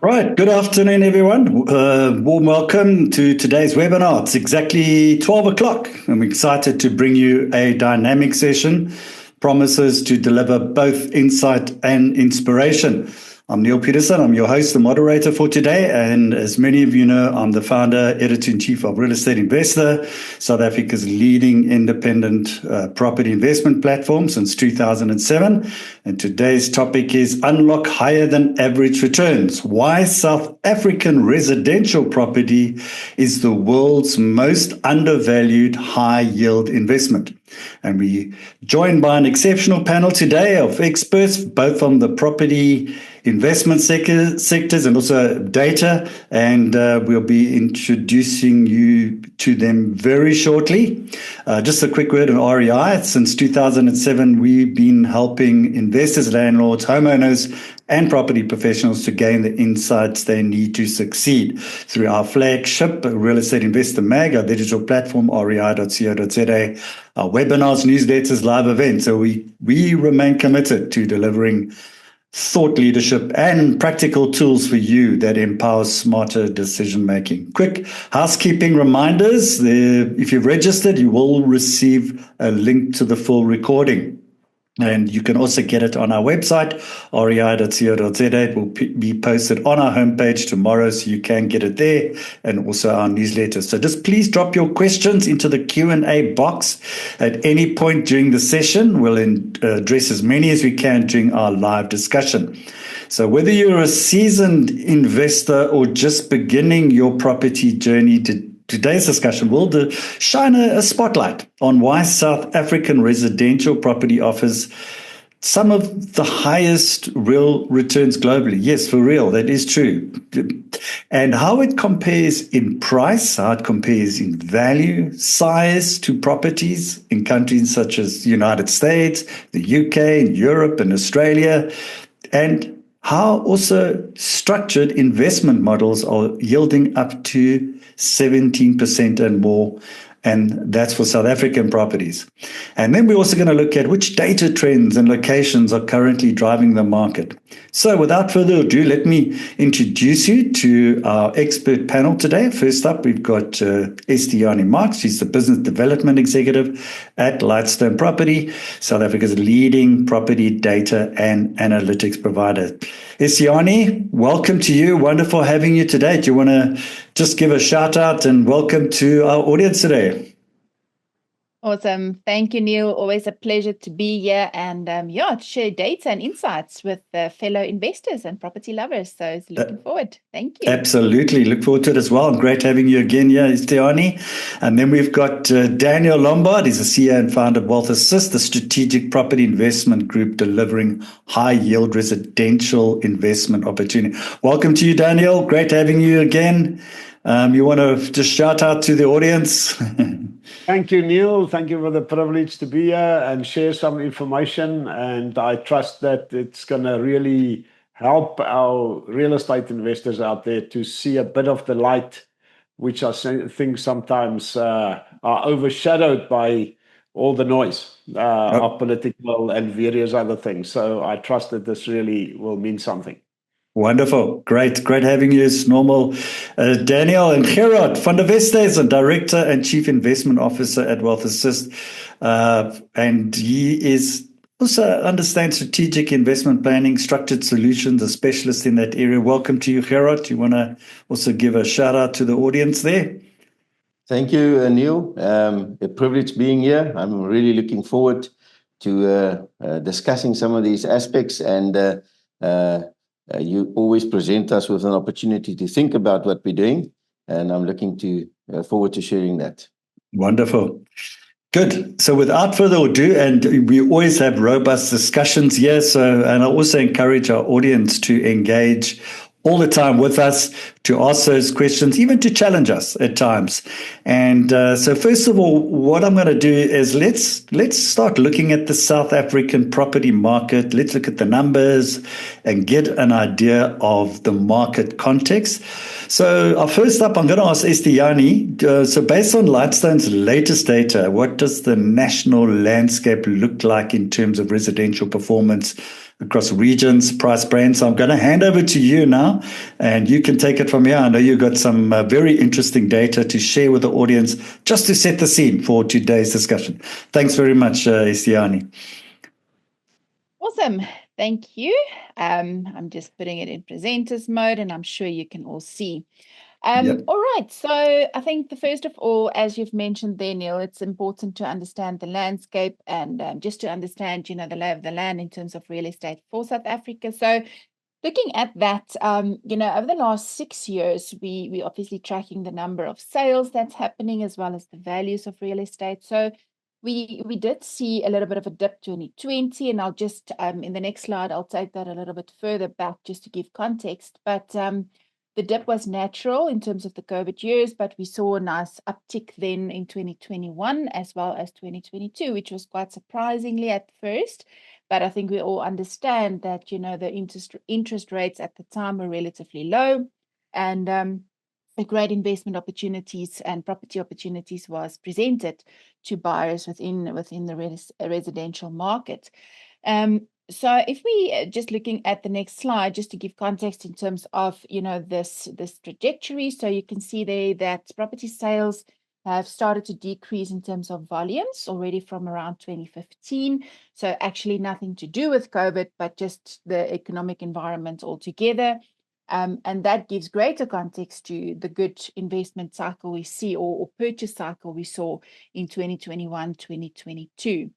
Right, good afternoon, everyone. Warm welcome to today's webinar. It's exactly 12 o'clock. I'm excited to bring you a dynamic session, promises to deliver both insight and inspiration. I'm Neil Peterson. I'm your host, the moderator for today. And as many of you know, I'm the founder, editor-in-chief of Real Estate Investor, South Africa's leading independent property investment platform since 2007. And today's topic is Unlock Higher Than Average Returns. Why South African residential property is the world's most undervalued high-yield investment. And we joined by an exceptional panel today of experts, both from the property investment sectors and also data. And we'll be introducing you to them very shortly. Just a quick word on REI. Since 2007, we've been helping investors, landlords, homeowners, and property professionals to gain the insights they need to succeed through our flagship Real Estate Investor Mag, our digital platform, rei.co.za, our webinars, newsletters, live events. So we remain committed to delivering thought leadership and practical tools for you that empower smarter decision making. Quick housekeeping reminders. If you've registered, you will receive a link to the full recording. And you can also get it on our website, rei.co.za. It will be posted on our homepage tomorrow, so you can get it there, and also our newsletter. So just please drop your questions into the Q&A box at any point during the session. We'll address as many as we can during our live discussion. So whether you're a seasoned investor or just beginning your property journey, today's discussion will shine a spotlight on why South African residential property offers some of the highest real returns globally. Yes, for real, that is true. And how it compares in price, how it compares in value, size to properties in countries such as the United States, the UK, and Europe, and Australia, and how also structured investment models are yielding up to 17% and more, and that's for South African properties. And then we're also going to look at which data trends and locations are currently driving the market. So without further ado, let me introduce you to our expert panel today. First up, we've got Estiani Marks. She's the Business Development Executive at Lightstone Property, South Africa's leading property data and analytics provider. Estiani, welcome to you. Wonderful having you today. Do you want to just give a shout out and welcome to our audience today? Awesome. Thank you, Neil. Always a pleasure to be here and to share data and insights with fellow investors and property lovers. So it's looking forward. Thank you. Absolutely. Look forward to it as well. Great having you again here, Estiani. And then we've got Daniel Lombard. He's the CEO and founder of Wealth Assist, the strategic property investment group delivering high yield residential investment opportunity. Welcome to you, Daniel. Great having you again. You want to just shout out to the audience? Thank you, Neil. Thank you for the privilege to be here and share some information. And I trust that it's going to really help our real estate investors out there to see a bit of the light, which I think sometimes are overshadowed by all the noise of political and various other things. So I trust that this really will mean something. Wonderful. Great having you as normal. Daniel and Gerard van der Veste is a Director and Chief Investment Officer at Wealth Assist. And he is also understands strategic investment planning, structured solutions, a specialist in that area. Welcome to you, Gerard. Do you want to also give a shout out to the audience there? Thank you, Neil. A privilege being here. I'm really looking forward to discussing some of these aspects, and you always present us with an opportunity to think about what we're doing, and I'm looking forward to sharing that. Wonderful. Good. So without further ado, and we always have robust discussions here, and I also encourage our audience to engage all the time with us to ask those questions, even to challenge us at times. And so first of all, what I'm going to do is let's start looking at the South African property market. Let's look at the numbers and get an idea of the market context. So first up, I'm going to ask Estiani. So based on Lightstone's latest data, what does the national landscape look like in terms of residential performance across regions, price brands? So I'm going to hand over to you now, and you can take it from here. I know you've got some very interesting data to share with the audience just to set the scene for today's discussion. Thanks very much, Estiani. Awesome. Thank you. I'm just putting it in presenters mode, and I'm sure you can all see. Yep. All right. So I think the first of all, as you've mentioned there, Neil, it's important to understand the landscape and just to understand, the lay of the land in terms of real estate for South Africa. So looking at that, over the last 6 years, we obviously tracking the number of sales that's happening as well as the values of real estate. So we did see a little bit of a dip 2020, and I'll just in the next slide I'll take that a little bit further back just to give context. But the dip was natural in terms of the COVID years, but we saw a nice uptick then in 2021 as well as 2022, which was quite surprisingly at first. But I think we all understand that, the interest rates at the time were relatively low, and the great investment opportunities and property opportunities was presented to buyers within the residential market. So if we just looking at the next slide, just to give context in terms of, this trajectory. So you can see there that property sales have started to decrease in terms of volumes already from around 2015. So actually nothing to do with COVID, but just the economic environment altogether. And that gives greater context to the good investment cycle we see or purchase cycle we saw in 2021, 2022.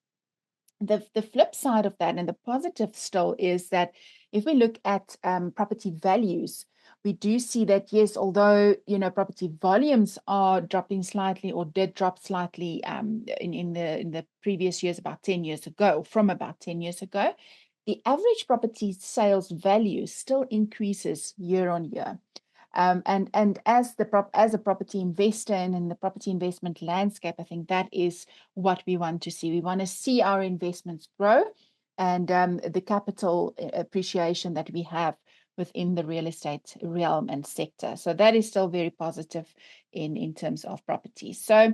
The flip side of that and the positive still is that if we look at property values, we do see that, yes, although, property volumes are dropping slightly or did drop slightly in the previous years, about 10 years ago, the average property sales value still increases year on year. And as a property investor and in the property investment landscape, I think that is what we want to see. We want to see our investments grow and the capital appreciation that we have within the real estate realm and sector. So that is still very positive in terms of property. So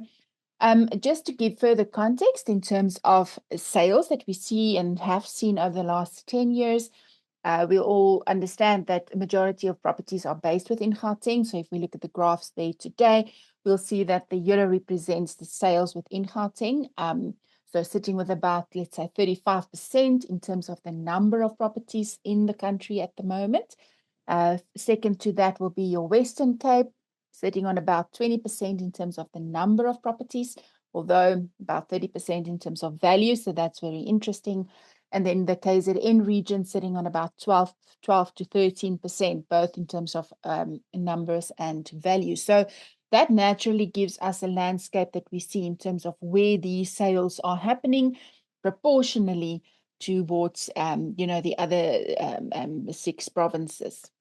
just to give further context in terms of sales that we see and have seen over the last 10 years, we all understand that a majority of properties are based within Gauteng. So if we look at the graphs there today, we'll see that the euro represents the sales within Gauteng. So sitting with about, let's say, 35% in terms of the number of properties in the country at the moment. Second to that will be your Western Cape, sitting on about 20% in terms of the number of properties, although about 30% in terms of value. So that's very interesting. And then the KZN region sitting on about 12 to 13%, both in terms of numbers and value. So that naturally gives us a landscape that we see in terms of where these sales are happening proportionally towards, the other 6 provinces.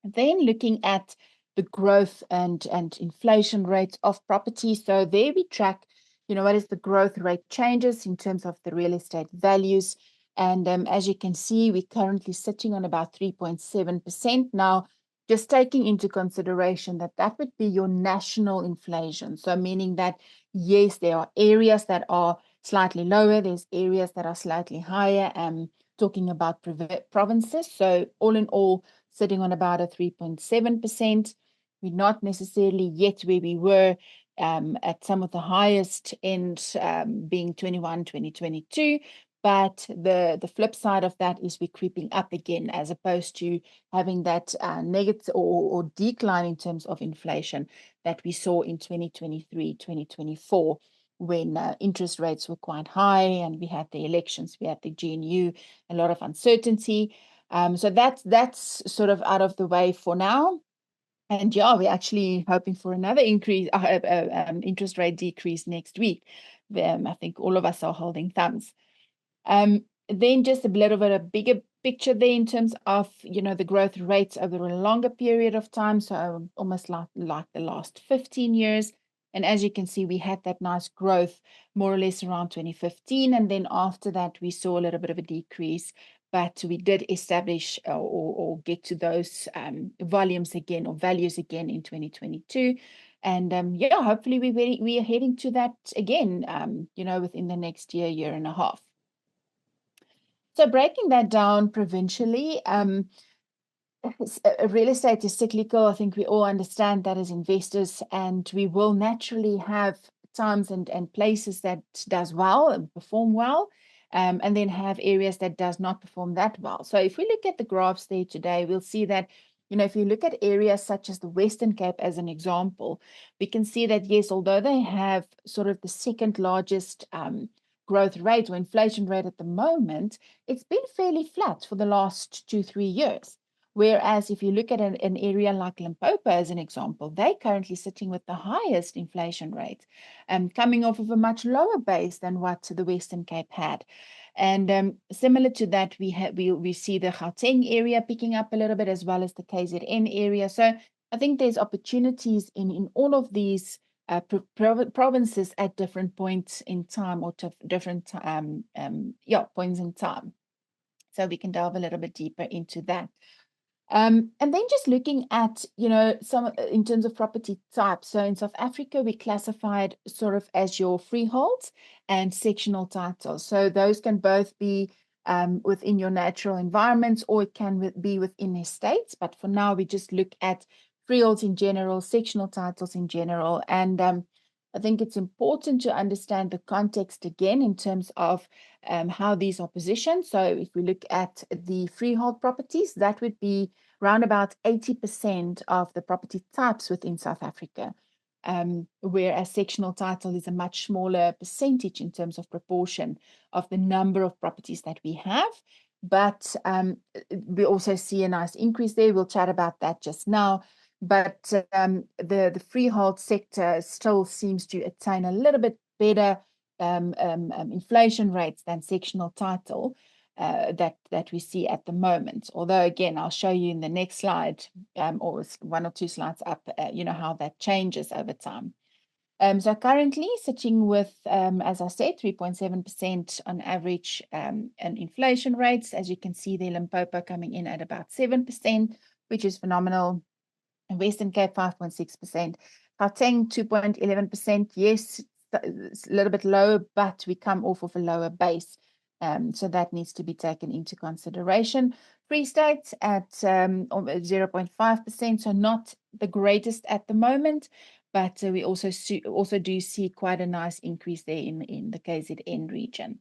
Then looking at the growth and inflation rates of property. So there we track, what is the growth rate changes in terms of the real estate values. And as you can see, we're currently sitting on about 3.7%. Now, just taking into consideration that would be your national inflation. So meaning that, yes, there are areas that are slightly lower. There's areas that are slightly higher. Talking about provinces. So all in all, sitting on about a 3.7%. We're not necessarily yet where we were at some of the highest ends being 2022. But the flip side of that is we're creeping up again, as opposed to having that negative or decline in terms of inflation that we saw in 2023, 2024, when interest rates were quite high and we had the elections, we had the GNU, a lot of uncertainty. So that's sort of out of the way for now. And yeah, we're actually hoping for another increase, interest rate decrease next week. I think all of us are holding thumbs. Then just a little bit of bigger picture there in terms of, the growth rates over a longer period of time. So almost like the last 15 years. And as you can see, we had that nice growth more or less around 2015. And then after that, we saw a little bit of a decrease, but we did establish or get to those volumes again or values again in 2022. And hopefully we are heading to that again, within the next year and a half. So breaking that down provincially, real estate is cyclical. I think we all understand that as investors, and we will naturally have times and places that does well and perform well, and then have areas that does not perform that well. So if we look at the graphs there today, we'll see that, if you look at areas such as the Western Cape as an example, we can see that, yes, although they have sort of the second largest growth rate or inflation rate at the moment, it's been fairly flat for the last 2-3 years. Whereas if you look at an area like Limpopo as an example, they're currently sitting with the highest inflation rate, coming off of a much lower base than what the Western Cape had. And similar to that, we see the Gauteng area picking up a little bit, as well as the KZN area. So I think there's opportunities in all of these provinces at different points in time, or to different points in time. So we can delve a little bit deeper into that. And then just looking at, some in terms of property types. So in South Africa, we classified sort of as your freeholds and sectional titles. So those can both be within your natural environments, or it can be within estates. But for now, we just look at freeholds in general, sectional titles in general. And I think it's important to understand the context again in terms of how these are positioned. So if we look at the freehold properties, that would be around about 80% of the property types within South Africa, whereas sectional title is a much smaller percentage in terms of proportion of the number of properties that we have. But we also see a nice increase there. We'll chat about that just now. But the freehold sector still seems to attain a little bit better inflation rates than sectional title that we see at the moment. Although, again, I'll show you in the next slide, or 1 or 2 slides up, how that changes over time. So currently sitting with, as I said, 3.7% on average and inflation rates. As you can see there, Limpopo coming in at about 7%, which is phenomenal. And Western Cape, 5.6%. Gauteng, 2.11%. Yes, it's a little bit low, but we come off of a lower base. So that needs to be taken into consideration. Free State at 0.5%, so not the greatest at the moment, but we also do see quite a nice increase there in the KZN region.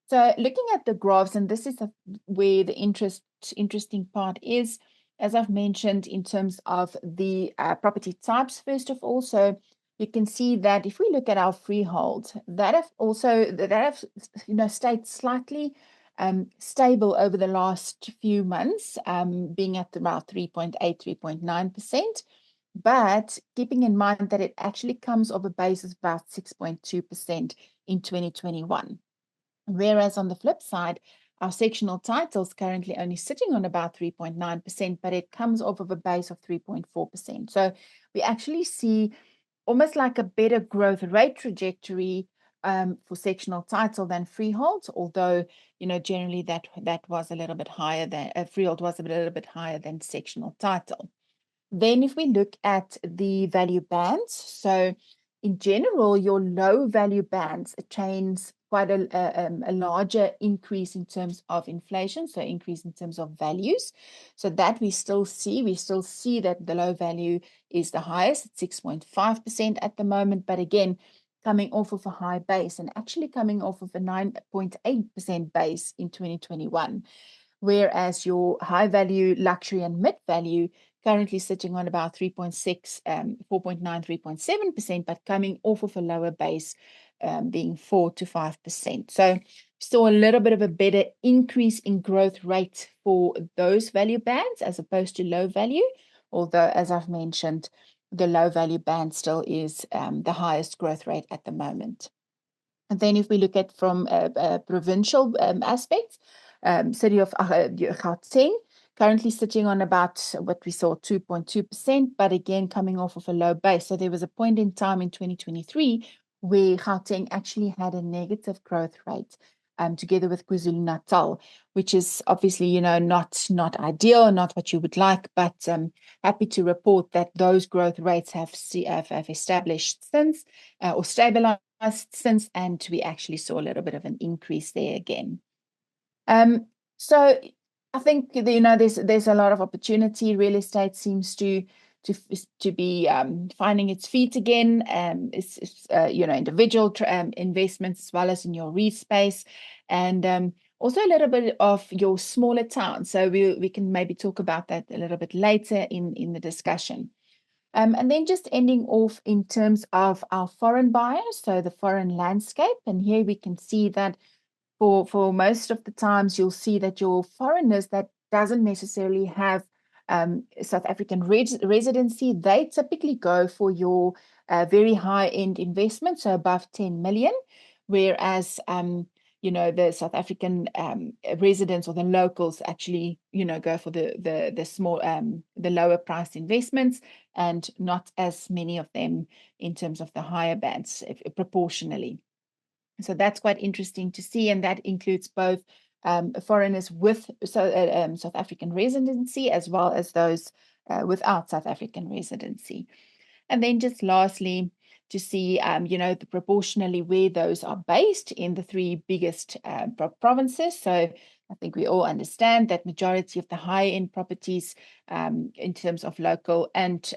So looking at the graphs, and this is where the interesting part is, as I've mentioned, in terms of the property types, first of all. So you can see that if we look at our freehold, that have stayed slightly stable over the last few months, being at about 3.8, 3.9%. But keeping in mind that it actually comes off a base of about 6.2% in 2021. Whereas on the flip side, our sectional titles currently only sitting on about 3.9%, but it comes off of a base of 3.4%. So we actually see almost like a better growth rate trajectory for sectional title than freeholds, although, generally that was a little bit higher than freehold was a little bit higher than sectional title. Then if we look at the value bands, so in general, your low value bands attains quite a larger increase in terms of inflation, so increase in terms of values. So that we still see that the low value is the highest at 6.5% at the moment, but again, coming off of a high base and actually coming off of a 9.8% base in 2021. Whereas your high value, luxury and mid value currently sitting on about 3.6, 4.9, 3.7%, but coming off of a lower base, being 4 to 5%. So still a little bit of a better increase in growth rate for those value bands as opposed to low value. Although, as I've mentioned, the low value band still is the highest growth rate at the moment. And then if we look at from provincial aspects, city of Gauteng, currently sitting on about what we saw 2.2%, but again coming off of a low base. So there was a point in time in 2023 where Gauteng actually had a negative growth rate, together with KwaZulu-Natal, which is obviously, not ideal, not what you would like, but happy to report that those growth rates have established since, or stabilized since, and we actually saw a little bit of an increase there again. So I think there's a lot of opportunity. Real estate seems to be finding its feet again. Individual investments as well as in your REIT space, and also a little bit of your smaller towns. So we can maybe talk about that a little bit later in the discussion. And then just ending off in terms of our foreign buyers, so the foreign landscape, and here we can see that for most of the times you'll see that your foreigners that doesn't necessarily have South African residency, they typically go for your very high-end investments, so above 10 million, whereas the South African residents or the locals actually go for the small the lower priced investments, and not as many of them in terms of the higher bands proportionally. So that's quite interesting to see, and that includes both foreigners with South African residency as well as those without South African residency. And then just lastly, to see, proportionally where those are based in the three biggest provinces. So I think we all understand that majority of the high-end properties in terms of local and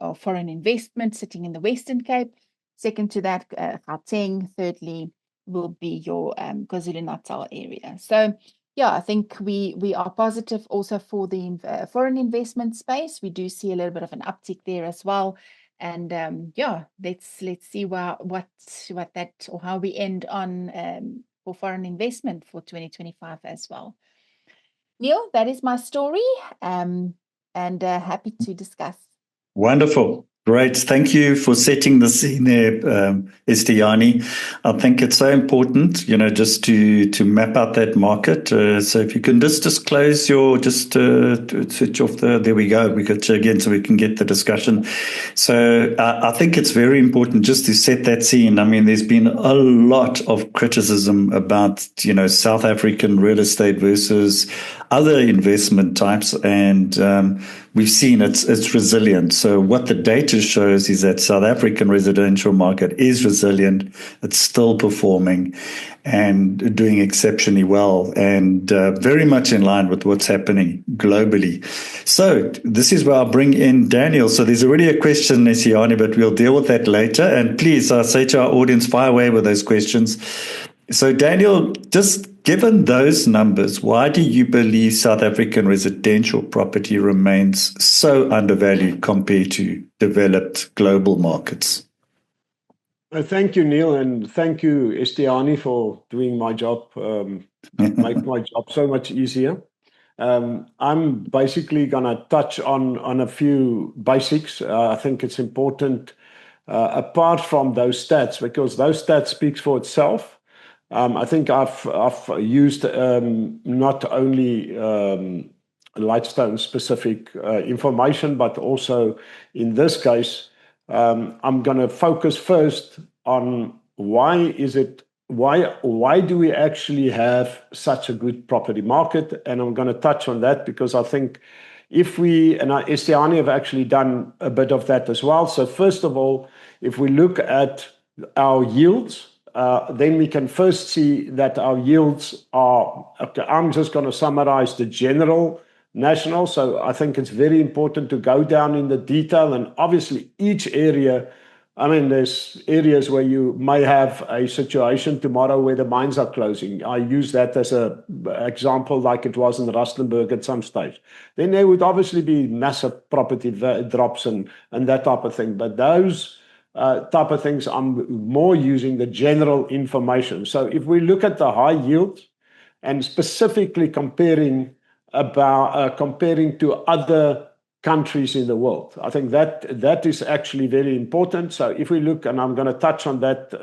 or foreign investment sitting in the Western Cape. Second to that, Gauteng. Thirdly, will be your KwaZulu-Natal area. So yeah, I think we are positive also for the foreign investment space. We do see a little bit of an uptick there as well. And let's see what that, or how we end on for foreign investment for 2025 as well. Neil, that is my story, and happy to discuss. Wonderful. Great. Thank you for setting the scene there, Estiani. I think it's so important, just to map out that market. So if you can just disclose switch off there we go. We could again, so we can get the discussion. So I think it's very important just to set that scene. I mean, there's been a lot of criticism about, South African real estate versus other investment types, and we've seen it's resilient. So what the data shows is that South African residential market is resilient. It's still performing and doing exceptionally well, and very much in line with what's happening globally. So this is where I'll bring in Daniel. So there's already a question, Nesiani, but we'll deal with that later. And please, I say to our audience, fire away with those questions. So Daniel, just given those numbers, why do you believe South African residential property remains so undervalued compared to developed global markets? Thank you, Neil, and thank you, Estiani, for doing my job, make my job so much easier. I'm basically going to touch on a few basics. I think it's important, apart from those stats, because those stats speaks for itself. I think I've used not only Lightstone specific information, but also in this case, I'm going to focus first on why do we actually have such a good property market, and I'm going to touch on that because I think if we, and Estiani have actually done a bit of that as well. So first of all, if we look at our yields, then we can first see that our yields are, okay, I'm just going to summarize the general national. So I think it's very important to go down in the detail, and obviously each area, I mean, there's areas where you may have a situation tomorrow where the mines are closing. I use that as an example, like it was in Rustenburg at some stage. Then there would obviously be massive property drops and that type of thing. But those type of things, I'm more using the general information. So if we look at the high yield and specifically comparing to other countries in the world. I think that is actually very important. So if we look, and I'm going to touch on that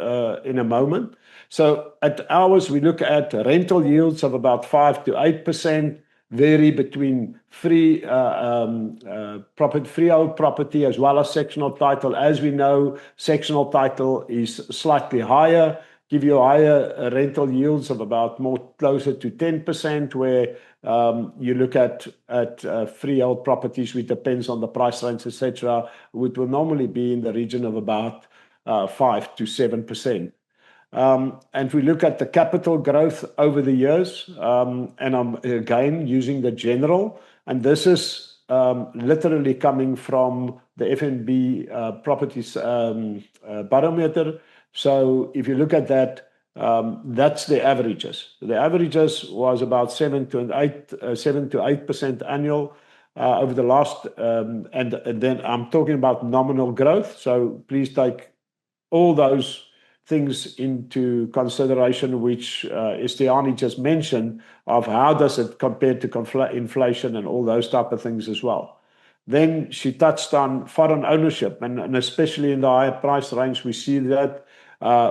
in a moment. So at ours, we look at rental yields of about 5 to 8%, vary between freehold property as well as sectional title. As we know, sectional title is slightly higher, give you higher rental yields of about more closer to 10%, where you look at freehold properties, which depends on the price range, etc., which will normally be in the region of about 5 to 7%. And if we look at the capital growth over the years, and I'm again using the general, and this is literally coming from the FNB properties barometer. So if you look at that, that's the averages. The averages was about 7 to 8% annual over the last, and then I'm talking about nominal growth. So please take all those things into consideration, which Estiani just mentioned, of how does it compare to inflation and all those type of things as well. Then she touched on foreign ownership, and especially in the higher price range, we see that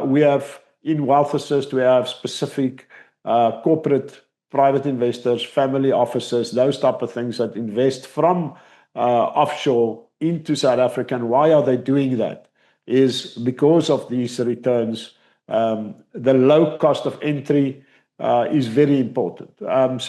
we have in Wealth Assist, we have specific corporate private investors, family offices, those type of things that invest from offshore into South Africa. And why are they doing that? Is because of these returns. The low cost of entry is very important. And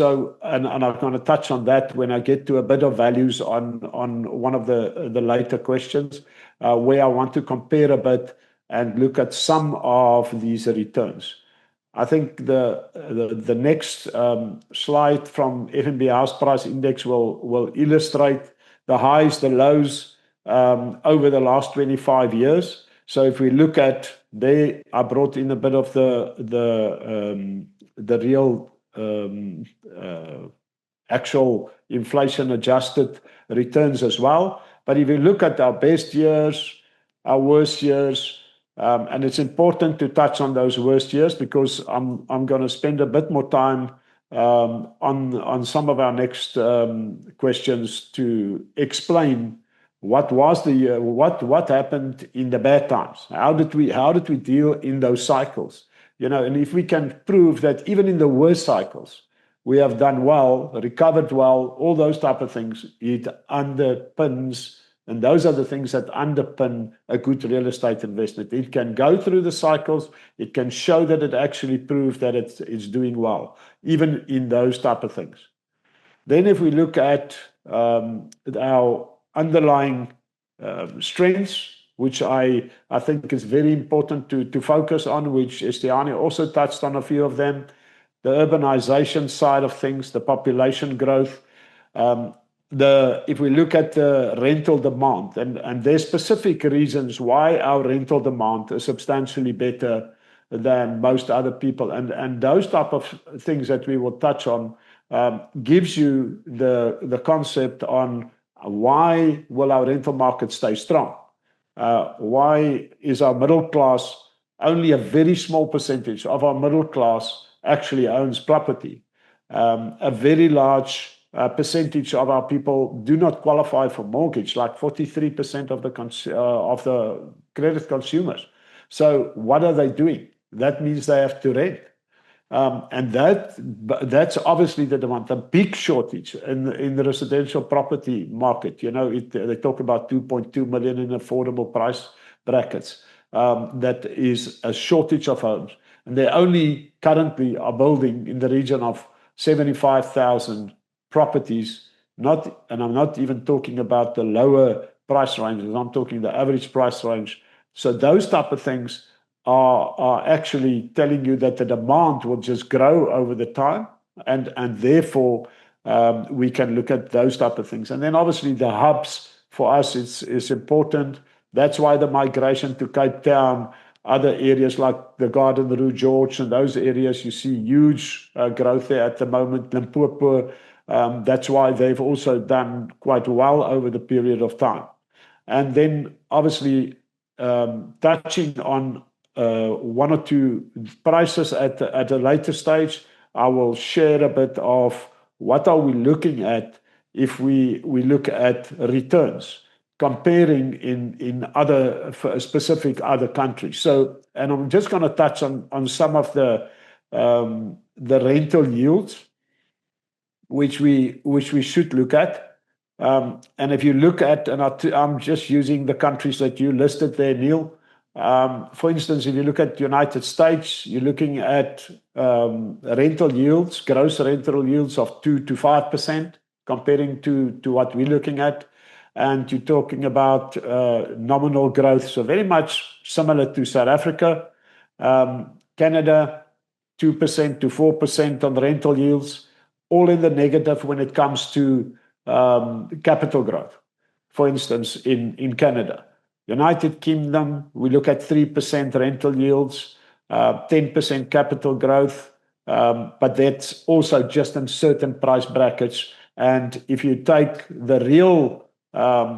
I'm going to touch on that when I get to a bit of values on one of the later questions, where I want to compare a bit and look at some of these returns. I think the next slide from FNB House Price Index will illustrate the highs, the lows over the last 25 years. So if we look at there, I brought in a bit of the real actual inflation adjusted returns as well. But if you look at our best years, our worst years, and it's important to touch on those worst years, because I'm going to spend a bit more time on some of our next questions to explain what was the year, what happened in the bad times, how did we deal in those cycles, and if we can prove that even in the worst cycles we have done well, recovered well, all those type of things, it underpins. And those are the things that underpin a good real estate investment. It can go through the cycles. It can show that it actually proves that it's doing well, even in those type of things. Then if we look at our underlying strengths, which I think is very important to focus on, which Estiani also touched on a few of them, the urbanization side of things, the population growth, if we look at the rental demand, and there's specific reasons why our rental demand is substantially better than most other people, and those type of things that we will touch on gives you the concept on why will our rental market stay strong? Why is our middle class, only a very small percentage of our middle class actually owns property? A very large percentage of our people do not qualify for mortgage, like 43% of the credit consumers. So what are they doing? That means they have to rent. And that's obviously the demand, the big shortage in the residential property market. They talk about 2.2 million in affordable price brackets. That is a shortage of homes. And they only currently are building in the region of 75,000 properties. And I'm not even talking about the lower price ranges. I'm talking the average price range. So those type of things are actually telling you that the demand will just grow over the time, and therefore we can look at those type of things. And then obviously the hubs for us is important. That's why the migration to Cape Town, other areas like the Garden Rue George and those areas, you see huge growth there at the moment. Limpopo, that's why they've also done quite well over the period of time. And then obviously touching on one or two prices at a later stage, I will share a bit of what are we looking at if we look at returns, comparing in other specific other countries. So, and I'm just going to touch on some of the rental yields, which we should look at. And if you look at, and I'm just using the countries that you listed there, Neil. For instance, if you look at United States, you're looking at rental yields, gross rental yields of 2 to 5%, comparing to what we're looking at. And you're talking about nominal growth, so very much similar to South Africa. Canada, 2% to 4% on rental yields, all in the negative when it comes to capital growth. For instance, in Canada. United Kingdom, we look at 3% rental yields, 10% capital growth, but that's also just in certain price brackets. And if you take the real,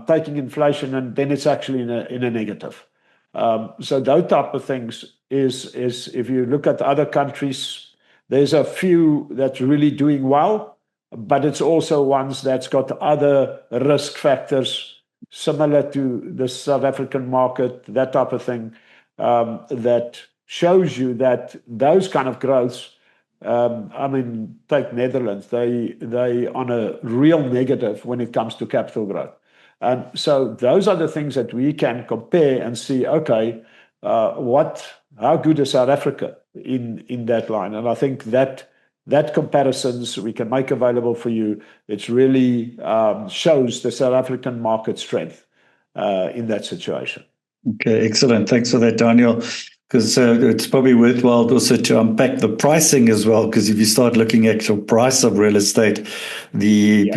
taking inflation, and then it's actually in a negative. So those type of things is if you look at other countries, there's a few that's really doing well, but it's also ones that's got other risk factors similar to the South African market, that type of thing, that shows you that those kind of growths, I mean, take Netherlands, they on a real negative when it comes to capital growth. And so those are the things that we can compare and see, okay, how good is South Africa in that line? And I think that comparisons we can make available for you, it's really shows the South African market strength in that situation. Okay, excellent. Thanks for that, Daniel. Because it's probably worthwhile also to unpack the pricing as well. Because if you start looking at your price of real estate, the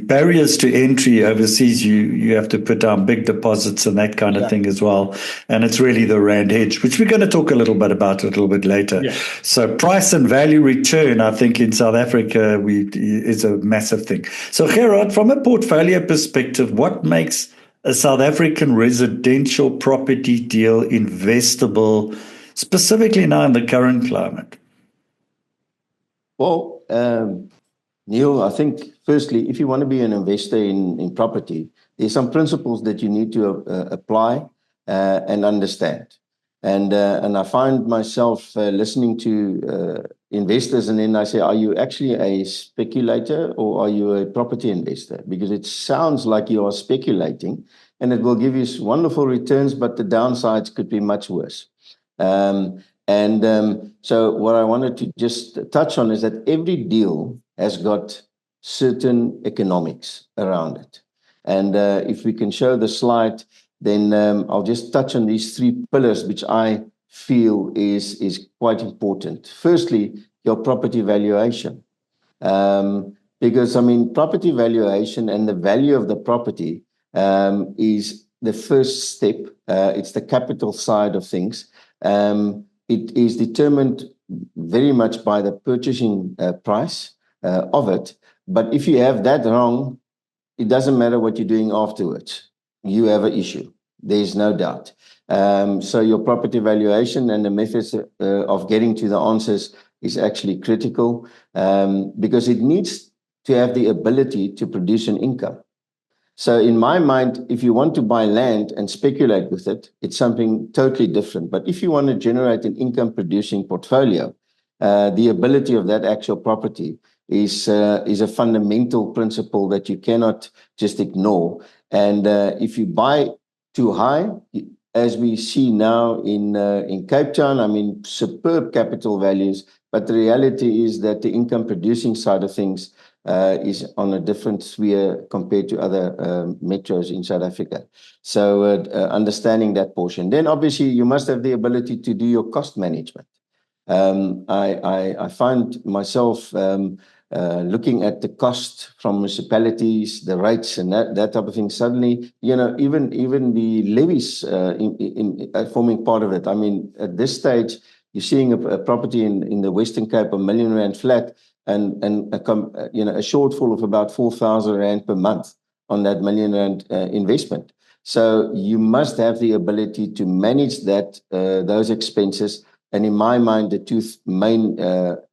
barriers to entry overseas, you have to put down big deposits and that kind of thing as well. And it's really the rand hedge, which we're going to talk a little bit about a little bit later. Yes. So price and value return, I think in South Africa is a massive thing. So Gerard, from a portfolio perspective, what makes a South African residential property deal investable, specifically now in the current climate? Well, Neil, I think firstly, if you want to be an investor in property, there's some principles that you need to apply and understand. And I find myself listening to investors, and then I say, are you actually a speculator or are you a property investor? Because it sounds like you are speculating and it will give you wonderful returns, but the downsides could be much worse. So what I wanted to just touch on is that every deal has got certain economics around it. And if we can show the slide, then I'll just touch on these three pillars, which I feel is quite important. Firstly, your property valuation. Because, I mean, property valuation and the value of the property is the first step. It's the capital side of things. It is determined very much by the purchasing price of it. But if you have that wrong, it doesn't matter what you're doing afterwards. You have an issue. There's no doubt. So your property valuation and the methods of getting to the answers is actually critical because it needs to have the ability to produce an income. So in my mind, if you want to buy land and speculate with it, it's something totally different. But if you want to generate an income-producing portfolio, the ability of that actual property is a fundamental principle that you cannot just ignore. And if you buy too high, as we see now in Cape Town, I mean, superb capital values, but the reality is that the income-producing side of things is on a different sphere compared to other metros in South Africa. So understanding that portion. Then obviously you must have the ability to do your cost management. I find myself looking at the cost from municipalities, the rates and that type of thing. Suddenly, you know, even the levies forming part of it. I mean, at this stage, you're seeing a property in the Western Cape, R1 million flat, and a shortfall of about 4,000 rand per month on that R1 million investment. So you must have the ability to manage those expenses. And in my mind, the two main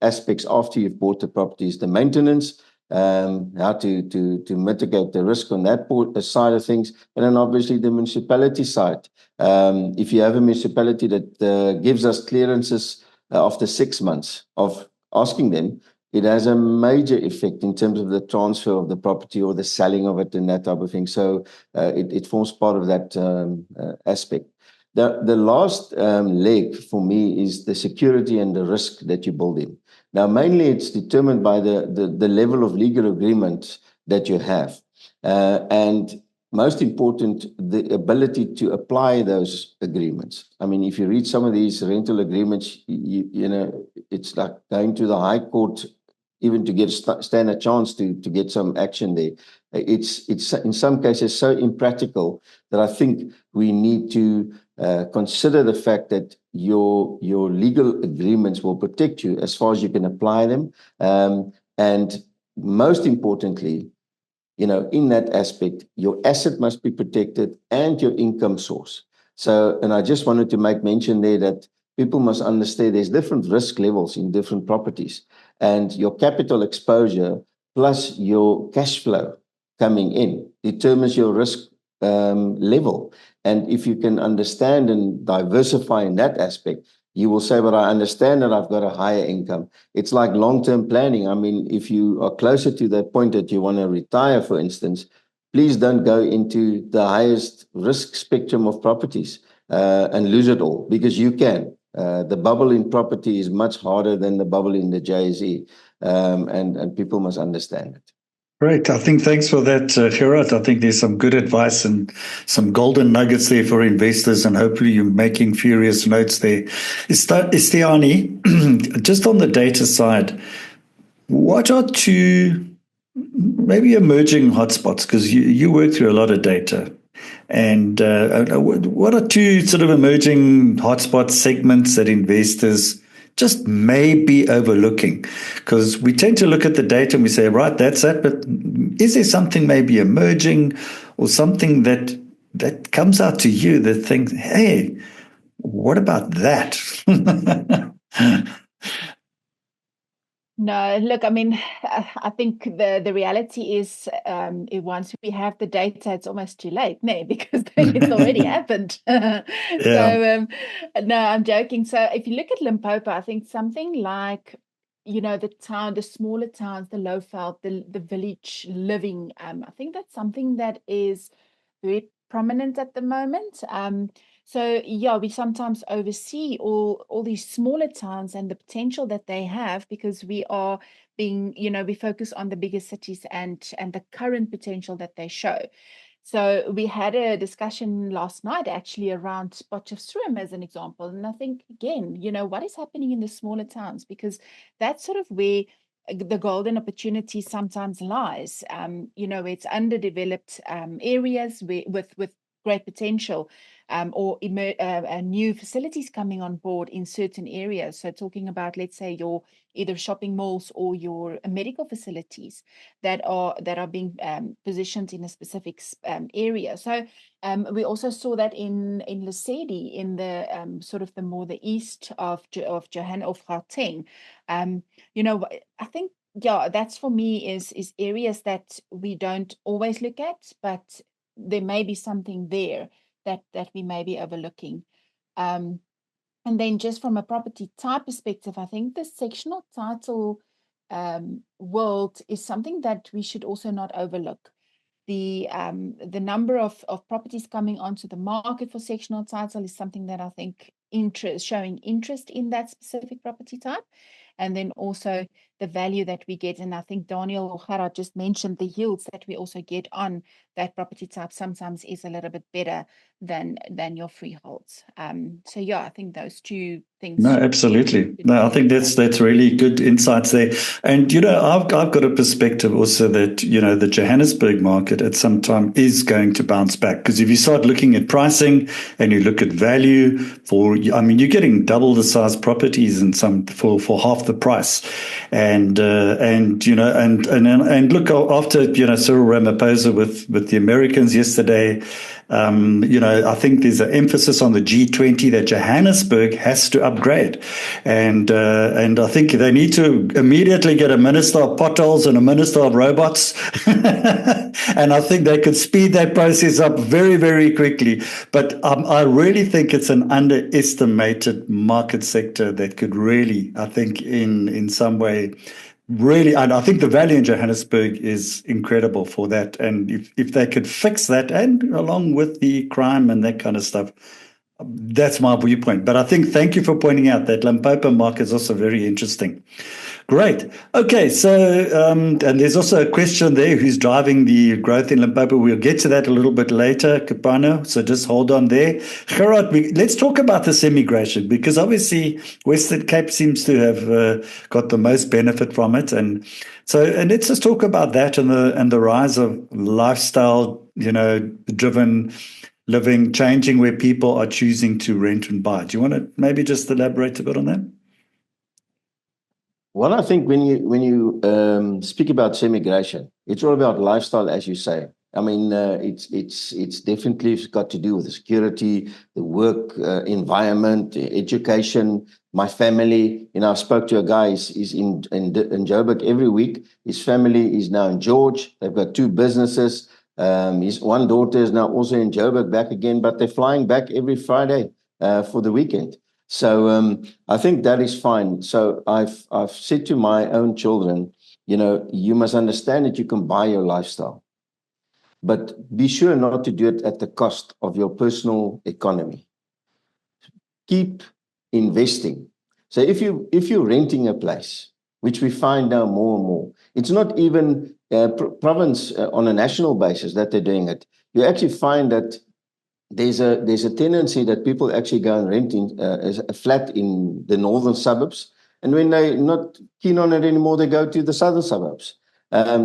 aspects after you've bought the property is the maintenance how to mitigate the risk on that side of things. And then obviously the municipality side. If you have a municipality that gives us clearances after 6 months of asking them, it has a major effect in terms of the transfer of the property or the selling of it and that type of thing. So it forms part of that aspect. The last leg for me is the security and the risk that you build in. Now, mainly it's determined by the level of legal agreement that you have. And most important, the ability to apply those agreements. I mean, if you read some of these rental agreements, you know, it's like going to the High Court even to stand a chance to get some action there. It's in some cases so impractical that I think we need to consider the fact that your legal agreements will protect you as far as you can apply them. And most importantly, you know, in that aspect, your asset must be protected and your income source. So, and I just wanted to make mention there that people must understand there's different risk levels in different properties, and your capital exposure plus your cash flow coming in determines your risk level. And if you can understand and diversify in that aspect, you will say, but I understand that I've got a higher income. It's like long-term planning. I mean, if you are closer to that point that you want to retire, for instance, please don't go into the highest risk spectrum of properties and lose it all, because you can. The bubble in property is much harder than the bubble in the JSE, and people must understand it. Great. I think thanks for that, Gerard. I think there's some good advice and some golden nuggets there for investors, and hopefully you're making furious notes there. Istiani, just on the data side, what are two maybe emerging hotspots? Because you work through a lot of data. And what are two sort of emerging hotspot segments that investors just may be overlooking? Because we tend to look at the data and we say, right, that's it. But is there something maybe emerging or something that comes out to you that thinks, hey, what about that? No, look, I mean, I think the reality is once we have the data, it's almost too late, no, because then it's already happened. Yeah. So, no, I'm joking. So if you look at Limpopo, I think something like, you know, the smaller towns, the low-felt, the village living, I think that's something that is very prominent at the moment. So yeah, we sometimes oversee all these smaller towns and the potential that they have, because we are being, you know, we focus on the bigger cities and the current potential that they show. So we had a discussion last night actually around Potchefstroom as an example. And I think, again, you know, what is happening in the smaller towns? Because that's sort of where the golden opportunity sometimes lies. You know, it's underdeveloped areas with great potential, or new facilities coming on board in certain areas. So talking about, let's say, your either shopping malls or your medical facilities that are being positioned in a specific area. So we also saw that in Lesedi, in the sort of the more the east of Gauteng. You know, I think, yeah, that's for me is areas that we don't always look at, but there may be something there that we may be overlooking. And then just from a property type perspective, I think the sectional title world is something that we should also not overlook. The number of properties coming onto the market for sectional title is something that I think showing interest in that specific property type. And then also the value that we get. And I think Daniel or Gerard just mentioned the yields that we also get on that property type sometimes is a little bit better than your freeholds. So yeah, I think those two things. No, absolutely. No, I think that's really good insights there. And, you know, I've got a perspective also that, you know, the Johannesburg market at some time is going to bounce back. Because if you start looking at pricing and you look at value I mean, you're getting double the size properties in some for half the price. And you know, and look, after, you know, Cyril Ramaphosa with the Americans yesterday, I think there's an emphasis on the G20 that Johannesburg has to upgrade. And I think they need to immediately get a minister of potholes and a minister of robots. And I think they could speed that process up very, very quickly. But I really think it's an underestimated market sector that could really, I think, in some way, really, and I think the value in Johannesburg is incredible for that. And if they could fix that, and along with the crime and that kind of stuff, that's my viewpoint. But I think, thank you for pointing out that Limpopo market is also very interesting. Great. Okay, so, and there's also a question there, who's driving the growth in Limpopo? We'll get to that a little bit later, Kapano, so just hold on there. Gerard, let's talk about the Semigration, because obviously Western Cape seems to have got the most benefit from it. And let's just talk about that and the rise of lifestyle, driven living, changing where people are choosing to rent and buy. Do you want to maybe just elaborate a bit on that? Well, I think when you speak about Semigration, it's all about lifestyle, as you say. I mean, it's definitely got to do with the security, the work environment, education. My family, I spoke to a guy. He's in Joburg every week. His family is now in George. They've got 2 businesses. His one daughter is now also in Joburg back again, but they're flying back every Friday for the weekend. So I think that is fine. So I've said to my own children, you must understand that you can buy your lifestyle, but be sure not to do it at the cost of your personal economy. Keep investing. So if you're renting a place, which we find now more and more, it's not even province on a national basis that they're doing it. You actually find that there's a tendency that people actually go and rent a flat in the northern suburbs, and when they're not keen on it anymore, they go to the southern suburbs.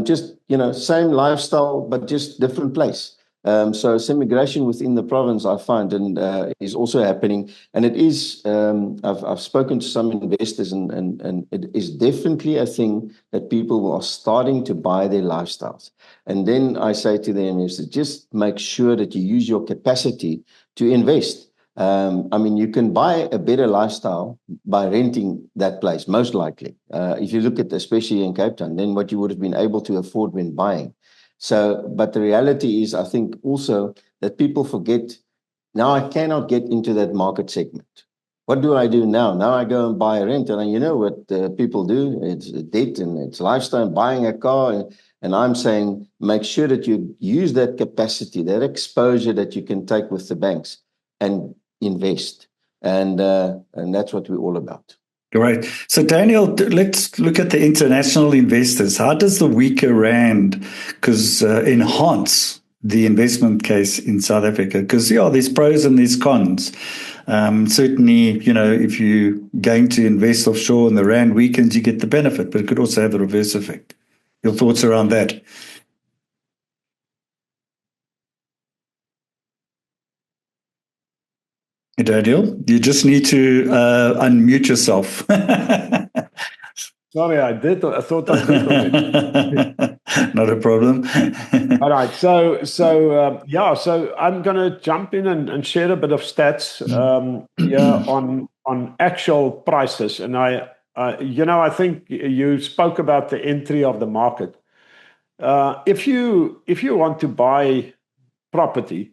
Just same lifestyle, but just different place. So Semigration within the province, I find, and is also happening, and it is. I've spoken to some investors, and it is definitely a thing that people are starting to buy their lifestyles. And then I say to the investors, just make sure that you use your capacity to invest. I mean, you can buy a better lifestyle by renting that place, most likely. If you look at, especially in Cape Town, then what you would have been able to afford when buying. So, but the reality is, I think also that people forget, now I cannot get into that market segment. What do I do now? Now I go and buy a rent, and you know what people do? It's debt and it's lifestyle, buying a car. And I'm saying, make sure that you use that capacity, that exposure that you can take with the banks and invest. And that's what we're all about. Great. So, Daniel, let's look at the international investors. How does the weaker rand enhance the investment case in South Africa? Because, there's pros and there's cons. Certainly, if you're going to invest offshore and the rand weakens, you get the benefit, but it could also have a reverse effect. Your thoughts around that? Daniel, you just need to unmute yourself. Sorry, I did. I thought I did already. Not a problem. All right. So I'm going to jump in and share a bit of stats on actual prices. And I think you spoke about the entry of the market. If you want to buy property,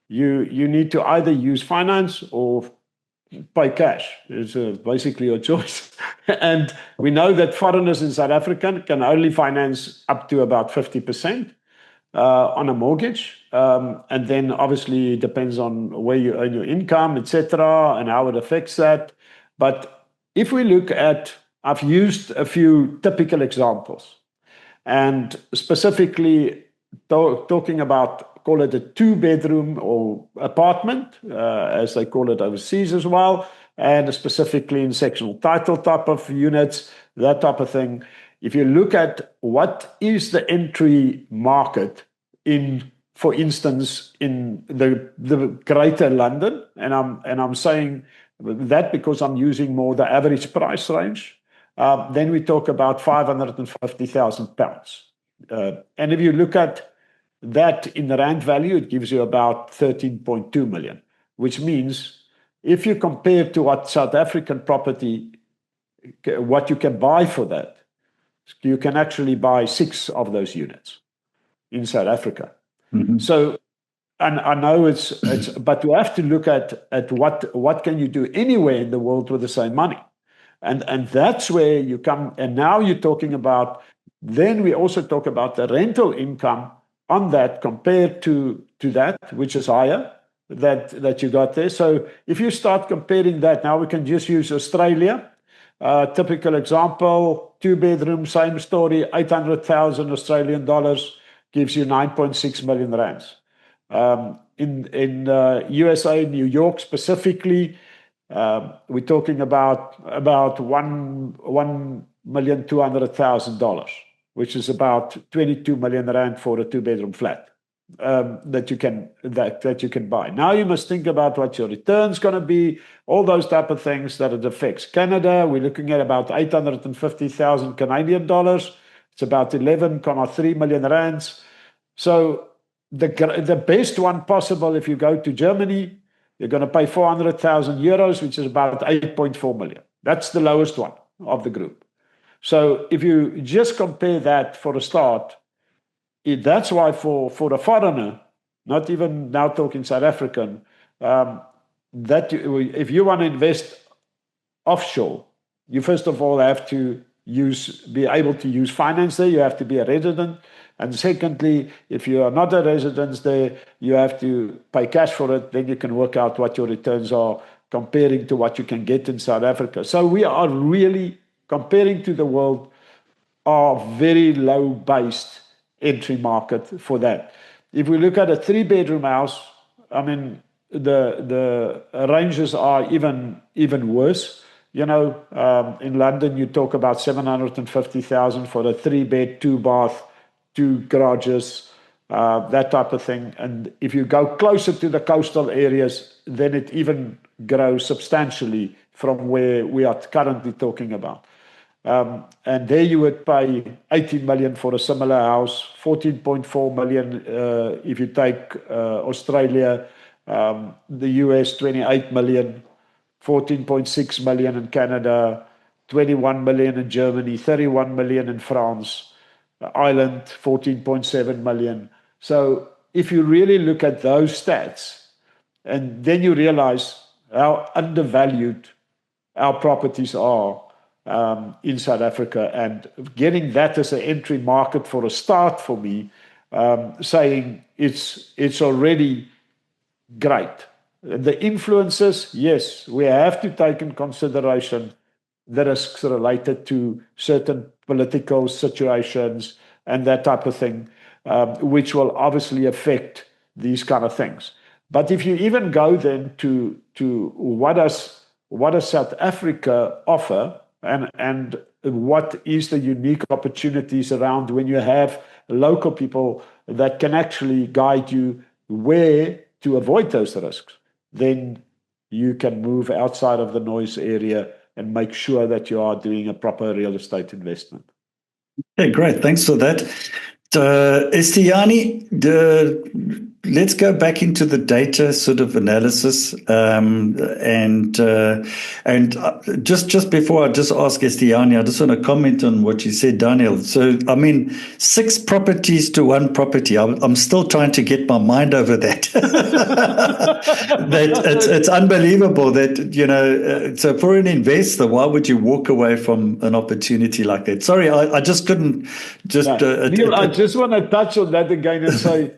you need to either use finance or pay cash. It's basically your choice. And we know that foreigners in South Africa can only finance up to about 50% on a mortgage. And then obviously it depends on where you earn your income, etc., and how it affects that. But if we look at, I've used a few typical examples, and specifically talking about, call it a 2-bedroom or apartment, as they call it overseas as well, and specifically in sectional title type of units, that type of thing. If you look at what is the entry market in, for instance, in the Greater London, and I'm saying that because I'm using more the average price range, then we talk about £550,000. And if you look at that in the rand value, it gives you about 13.2 million, which means if you compare to what South African property, what you can buy for that, you can actually buy 6 of those units in South Africa. So, and I know it's, but you have to look at what can you do anywhere in the world with the same money. And that's where you come, and now you're talking about, then we also talk about the rental income on that compared to that, which is higher, that you got there. So if you start comparing that, now we can just use Australia. Typical example, 2-bedroom, same story, 800,000 Australian dollars gives you 9.6 million rands. In USA, New York specifically, we're talking about $1,200,000, which is about 22 million rand for a 2-bedroom flat that you can buy. Now you must think about what your return's going to be, all those type of things that it affects. Canada, we're looking at about 850,000 Canadian dollars. It's about 11.3 million rands. So the best one possible, if you go to Germany, you're going to pay 400,000 euros, which is about 8.4 million. That's the lowest one of the group. So if you just compare that for a start, that's why for a foreigner, not even now talking South African, if you want to invest offshore, you first of all have to be able to use finance there. You have to be a resident. And secondly, if you are not a resident there, you have to pay cash for it. Then you can work out what your returns are comparing to what you can get in South Africa. So we are really, comparing to the world, are very low-based entry market for that. If we look at a 3-bedroom house, I mean, the ranges are even worse. You know, in London, you talk about 750,000 for a 3-bed, 2-bath, 2 garages, that type of thing. And if you go closer to the coastal areas, then it even grows substantially from where we are currently talking about. And there you would pay 18 million for a similar house, 14.4 million if you take Australia, the US 28 million, 14.6 million in Canada, 21 million in Germany, 31 million in France, Ireland 14.7 million. So if you really look at those stats, and then you realize how undervalued our properties are in South Africa, and getting that as an entry market for a start for me, saying it's already great. The influences, yes, we have to take in consideration the risks related to certain political situations and that type of thing, which will obviously affect these kind of things. But if you even go then to what does South Africa offer, and what is the unique opportunities around when you have local people that can actually guide you where to avoid those risks, then you can move outside of the noise area and make sure that you are doing a proper real estate investment. Okay, great. Thanks for that. Estiani, let's go back into the data sort of analysis, and just before I just ask Estiani, I just want to comment on what you said, Daniel. So, I mean, 6 properties to 1 property. I'm still trying to get my mind over that. It's unbelievable that, you know. So for an investor, why would you walk away from an opportunity like that? Sorry, I just couldn't just. Neil, I just want to touch on that again and say,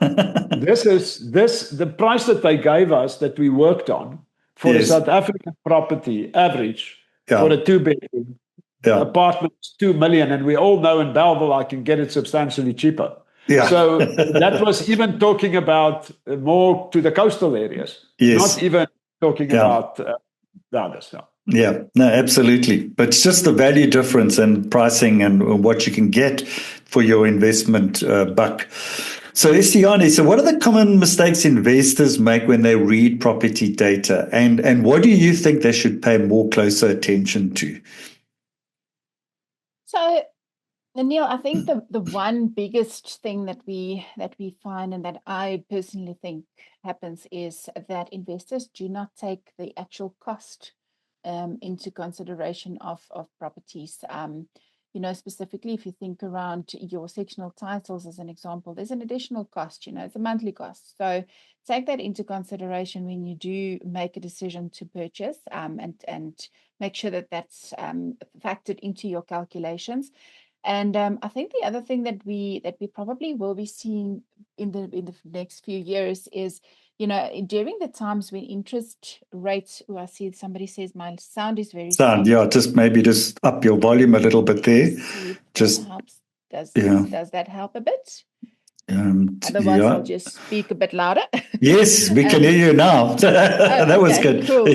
the price that they gave us that we worked on for the South African property average for a 2-bedroom apartment is 2 million, and we all know in Bellville I can get it substantially cheaper. Yeah. So that was even talking about more to the coastal areas, not even talking about the others. No. Yeah, no, absolutely. But it's just the value difference and pricing and what you can get for your investment buck. So, Estiani, so what are the common mistakes investors make when they read property data? And what do you think they should pay more closer attention to? So And Neil, I think the one biggest thing that we find and that I personally think happens is that investors do not take the actual cost into consideration of properties. Specifically if you think around your sectional titles as an example, there's an additional cost, it's a monthly cost. So take that into consideration when you do make a decision to purchase, and make sure that that's factored into your calculations. And I think the other thing that we probably will be seeing in the next few years is, during the times when interest rates, I see somebody says my sound is very Sound, soft. yeah, just up your volume a little bit there. See if Just that helps. Does that help a bit? Otherwise, yeah. I'll just speak a bit louder. Yes, we can hear you now. That was good. Cool.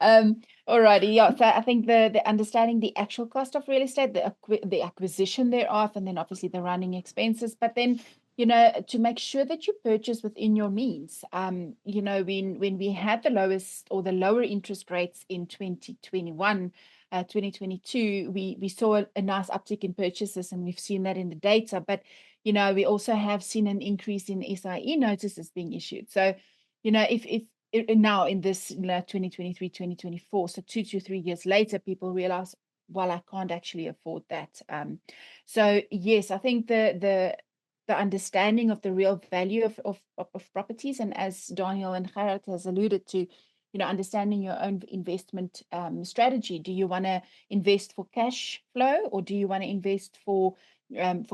Awesome. Alrighty, yeah. So I think the understanding the actual cost of real estate, the acquisition thereof, and then obviously the running expenses. But then, to make sure that you purchase within your means. When we had the lowest or the lower interest rates in 2021, 2022, we saw a nice uptick in purchases, and we've seen that in the data. But we also have seen an increase in SIE notices being issued. So, if now in this 2023, 2024, so 2 to 3 years later, people realize, well, I can't actually afford that. So yes, I think the understanding of the real value of properties, and as Daniel and Gerard has alluded to, understanding your own investment strategy. Do you want to invest for cash flow, or do you want to invest for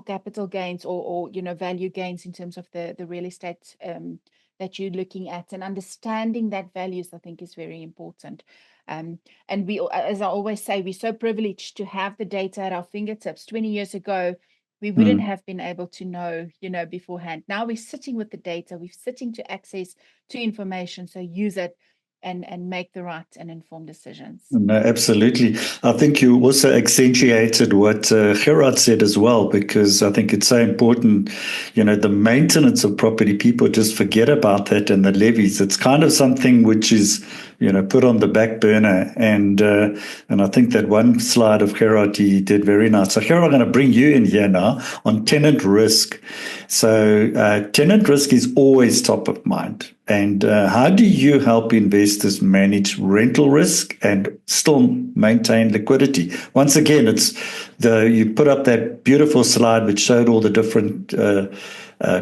capital gains, or value gains in terms of the real estate that you're looking at? And understanding that values, I think, is very important. And we, as I always say, we're so privileged to have the data at our fingertips. 20 years ago, we wouldn't have been able to know, beforehand. Now we're sitting with the data, we're sitting to access to information, so use it and make the right and informed decisions. No, absolutely. I think you also accentuated what Gerard said as well, because I think it's so important, the maintenance of property. People just forget about that, and the levies. It's kind of something which is, put on the back burner. And I think that one slide of Gerard, he did very nice. So Gerard, I'm going to bring you in here now on tenant risk. So tenant risk is always top of mind. And how do you help investors manage rental risk and still maintain liquidity? Once again, you put up that beautiful slide which showed all the different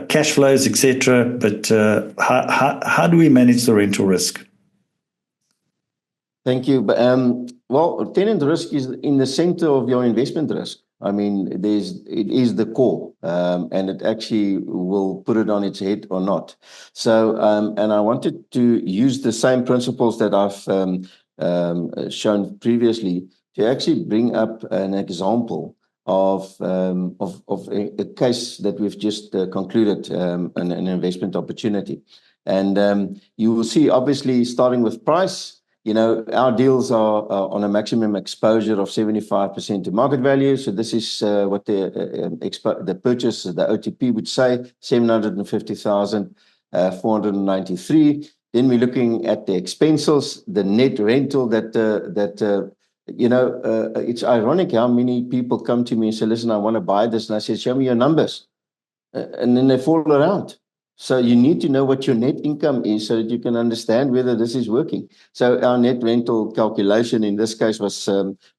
cash flows, etc. But how do we manage the rental risk? Thank you. Well, tenant risk is in the center of your investment risk. I mean, it is the core, and it actually will put it on its head or not. So, and I wanted to use the same principles that I've shown previously to actually bring up an example of a case that we've just concluded, an investment opportunity. And you will see, obviously, starting with price. Our deals are on a maximum exposure of 75% to market value. So this is what the purchase, the OTP would say, 750,493. Then we're looking at the expenses, the net rental it's ironic how many people come to me and say, listen, I want to buy this. And I say, show me your numbers. And then they fall around. So you need to know what your net income is so that you can understand whether this is working. So our net rental calculation in this case was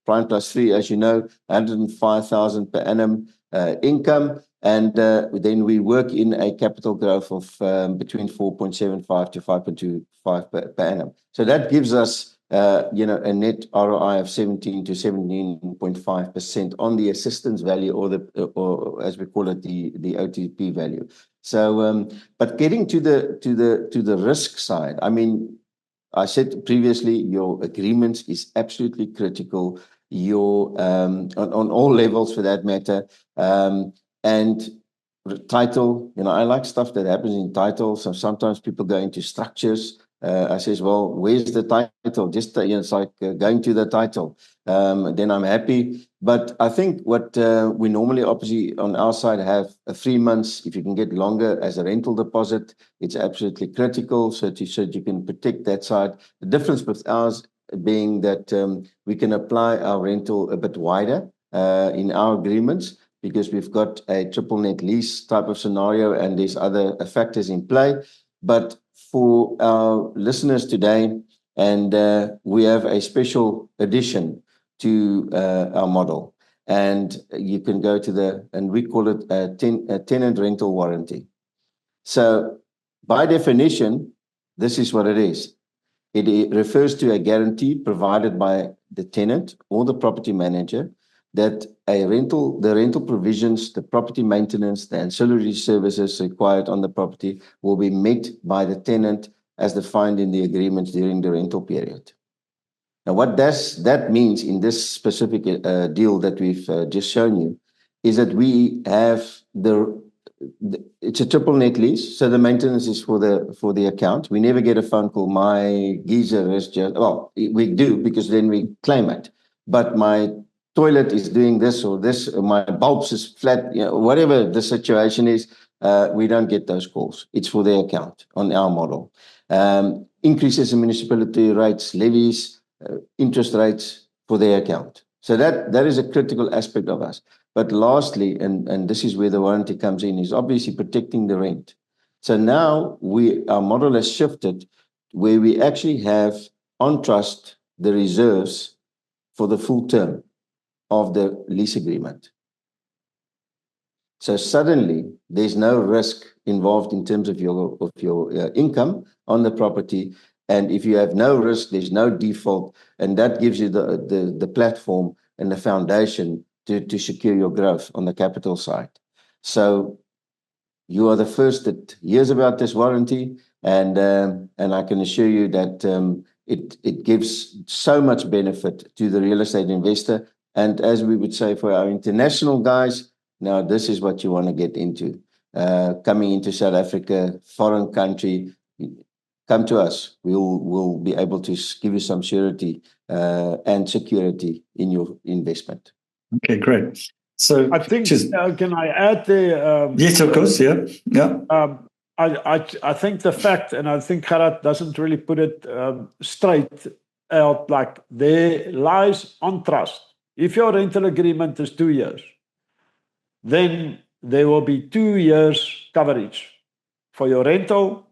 prime plus 3, as you know, 105,000 per annum income. And then we work in a capital growth of between 4.75 to 5.25 per annum. So that gives us a net ROI of 17 to 17.5% on the assistance value, or as we call it, the OTP value. So, but getting to the risk side, I mean, I said previously, your agreements is absolutely critical. Your on all levels, for that matter, and title. I like stuff that happens in title. So sometimes people go into structures. I says, well, where's the title? Just it's like going to the title. Then I'm happy. But I think what we normally, obviously, on our side have 3 months. If you can get longer as a rental deposit, it's absolutely critical. So you can protect that side. The difference with ours being that we can apply our rental a bit wider. in our agreements because we've got a triple net lease type of scenario and there's other factors in play. But for our listeners today, and we have a special addition to our model. And you can go to and we call it a tenant rental warranty. So by definition, this is what it is. It refers to a guarantee provided by the tenant or the property manager that the rental provisions, the property maintenance, the ancillary services required on the property will be met by the tenant as defined in the agreements during the rental period. Now, what that means in this specific deal that we've just shown you is that we have it's a triple net lease, so the maintenance is for the account. We never get a phone call. My geyser is just, well, we do because then we claim it. But my toilet is doing this or this, or my bulbs is flat, whatever the situation is, we don't get those calls. It's for their account on our model. Increases in municipality rates, levies, interest rates for their account. So that is a critical aspect of us. But lastly, and this is where the warranty comes in, is obviously protecting the rent. So now our model has shifted where we actually have on trust the reserves for the full term of the lease agreement. So suddenly there's no risk involved in terms of your income on the property. And if you have no risk, there's no default, and that gives you the platform and the foundation to secure your growth on the capital side. So you are the first that hears about this warranty, and I can assure you that it gives so much benefit to the real estate investor. And as we would say for our international guys, now this is what you want to get into. Coming into South Africa, foreign country, come to us. We'll be able to give you some surety and security in your investment. Okay, great. So I think, can I add there? Yes, of course, yeah. I think the fact, and I think Gerard doesn't really put it straight out, like there lies on trust. If your rental agreement is 2 years, then there will be 2 years coverage for your rental,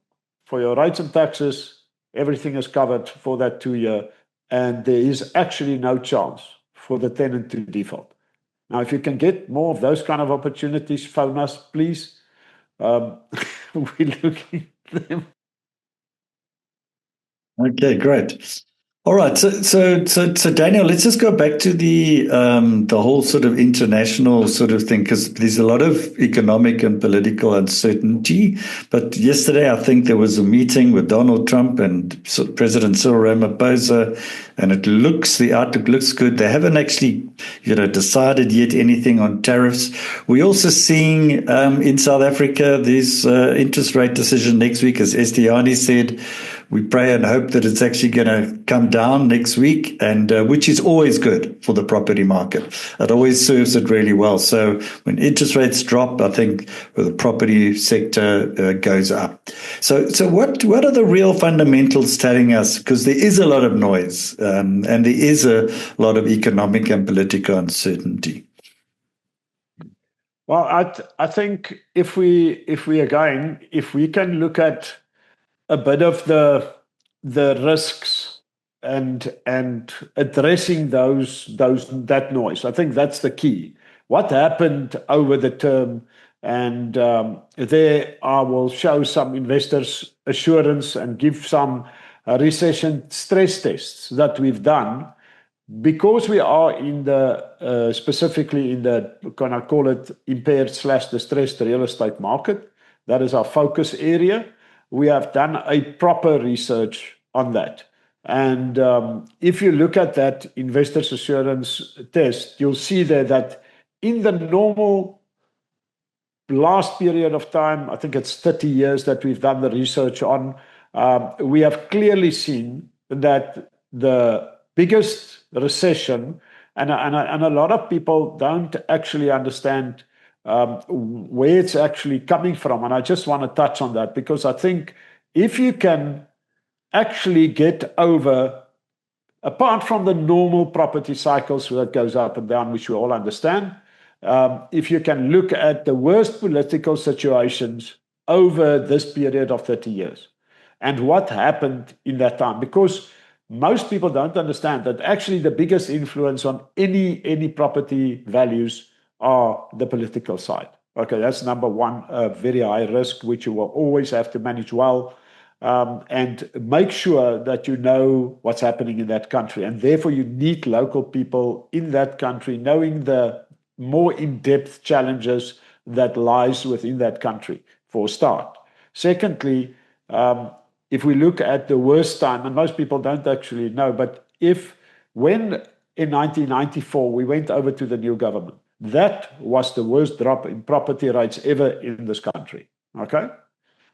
for your rates and taxes. Everything is covered for that 2 year, and there is actually no chance for the tenant to default. Now, if you can get more of those kind of opportunities, phone us, please. We're looking at them. Okay, great. All right, so Daniel, let's just go back to the whole sort of international sort of thing, because there's a lot of economic and political uncertainty. But yesterday, I think there was a meeting with Donald Trump and President Cyril Ramaphosa, and the outlook looks good. They haven't actually, decided yet anything on tariffs. We're also seeing in South Africa this interest rate decision next week, as Estiani said. We pray and hope that it's actually going to come down next week, and which is always good for the property market. It always serves it really well. So when interest rates drop, I think the property sector goes up. So what are the real fundamentals telling us? Because there is a lot of noise, and there is a lot of economic and political uncertainty. Well, I think if we can look at a bit of the risks and addressing that noise, I think that's the key. What happened over the term, and there I will show some investors assurance and give some recession stress tests that we've done, because we are in the specifically in the, can I call it, impaired/distressed real estate market. That is our focus area. We have done a proper research on that. And if you look at that investors assurance test, you'll see there that in the normal last period of time, I think it's 30 years that we've done the research on, we have clearly seen that the biggest recession, and a lot of people don't actually understand where it's actually coming from. And I just want to touch on that, because I think if you can actually get over apart from the normal property cycles that goes up and down, which we all understand, if you can look at the worst political situations over this period of 30 years and what happened in that time, because most people don't understand that actually the biggest influence on any property values are the political side. Okay, that's number one, a very high risk, which you will always have to manage well, and make sure that you know what's happening in that country. And therefore, you need local people in that country knowing the more in-depth challenges that lies within that country, for a start. Secondly, if we look at the worst time, and most people don't actually know, but when in 1994 we went over to the new government, that was the worst drop in property rates ever in this country. Okay?